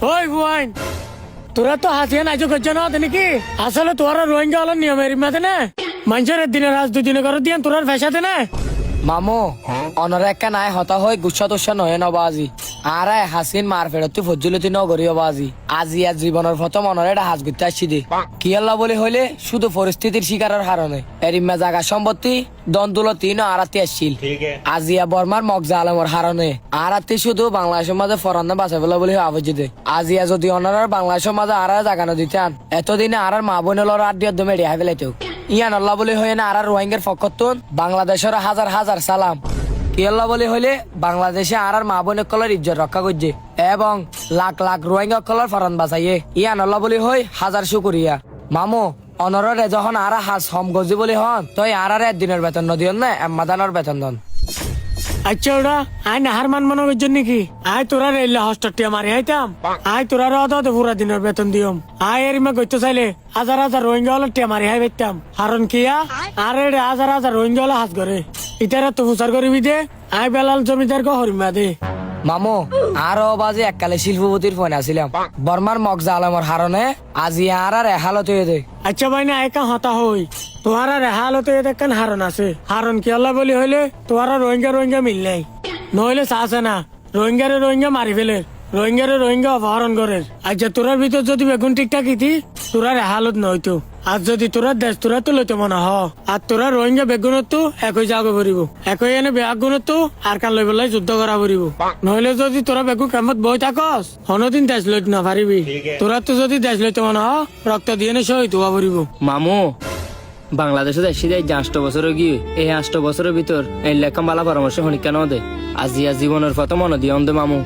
ওই বুয়াইন তোরা তো হাসিয়া নাইজো করছো না নাকি আসলে তোরা রোহিঙ্গা হলো নিয়মের মাঝে না মানুষের দিনের রাজ দুদিনে করে দিয়ান তোরার ফেসাতে না মামু অনর একটা নাই হতা হই গুচ্ছা তুচ্ছা নয় নবাজি আরে হাসিন মার ফেরত তুই ফজলতি নগরীয় বাজি আজি আর জীবনের প্রথম অনরে এটা হাস গুতে আসছি দে কি আল্লাহ বলে হইলে শুধু পরিস্থিতির শিকারের হারণে এরিমা জায়গা সম্পত্তি দন্দুলতি ন আরাতি আসছিল আজিয়া বর্মার মগজা আলমর হারণে আরাতি শুধু বাংলাদেশের মাঝে ফরান্না বাঁচা ফেলা বলে আবজি দে আজিয়া যদি অনরার বাংলাদেশের মাঝে আর জাগানো দিতেন এতদিনে আর মা বোনের আড্ডিয়া দমে রেহা ফেলাইতেও ইয়ান আল্লাহ বলে হয়ে না আর রোহিঙ্গার ফকতুন বাংলাদেশের হাজার হাজার সালাম কি আল্লাহ বলে হইলে বাংলাদেশে আর মা বোনের কলার ইজ্জত রক্ষা করছে এবং লাখ লাখ রোহিঙ্গা কলার ফরান বাঁচাইয়ে ইয়ান আল্লাহ বলে হই হাজার শুকুরিয়া মামু অনরে যখন আর হাজ হম গজি বলে হন তই আর দিনের বেতন নদিয়ন না এম্মাদানোর বেতন দন আচ্ছা ওরা আয় নাহার মান মনে করছো নাকি আয় তোরা রেলে হস্টটিয়া মারি হাইতাম আয় তোরা অত পুরা দিনের বেতন দিয়ম আয় এরিমা করতে চাইলে হাজার হাজার রোহিঙ্গা হলো টিয়া মারি হাই বেতাম হারণ কিয়া আর হাজার হাজার রোহিঙ্গা হলো হাজ করে ইতারা তো প্রচার করিবি দে আয় বেলাল জমিদার গো হরিমা দে মামু আরো বাজে এককালে শিল্পপতির ফোন আসিলাম বর্মার মগজা আলমর হারণে আজি আর হালত হয়ে দে আচ্ছা ভাই না একা হতা হই তোহারা রেহালতে দেখেন হারণ আছে হারণ কি আল্লাহ বলি হইলে তোহারা রোহিঙ্গা রোহিঙ্গা মিল নাই নইলে চাষে না রোহিঙ্গারে রোহিঙ্গা মারি ফেলে রোহিঙ্গারে রোহিঙ্গা অপহরণ করে আচ্ছা তোরার ভিতর যদি বেগুন ঠিকঠাক ইতি তোরা রেহালত নইতো আর যদি তোরা দেশ তোরা তো লইতে মনে হ আর তোরা রোহিঙ্গা বেগুনত তো একই জাগে পড়িব একই এনে বেগুনত তো আর কান লই পেলাই যুদ্ধ করা পড়িব নইলে যদি তোরা বেগুন কামত বই থাকস হনদিন দেশ লইতে না পারিবি তোরা তো যদি দেশ লইতে মনে হ রক্ত দিয়ে নে শহীদ হওয়া পড়িব মামু বাংলাদেশে এসে যাই 8 বছর গিয়ে এই 8 বছরের ভিতর এই লেখা মালা পরামর্শ হনি কেন দে আজি জীবনের প্রথম মনে দিয়ে মামু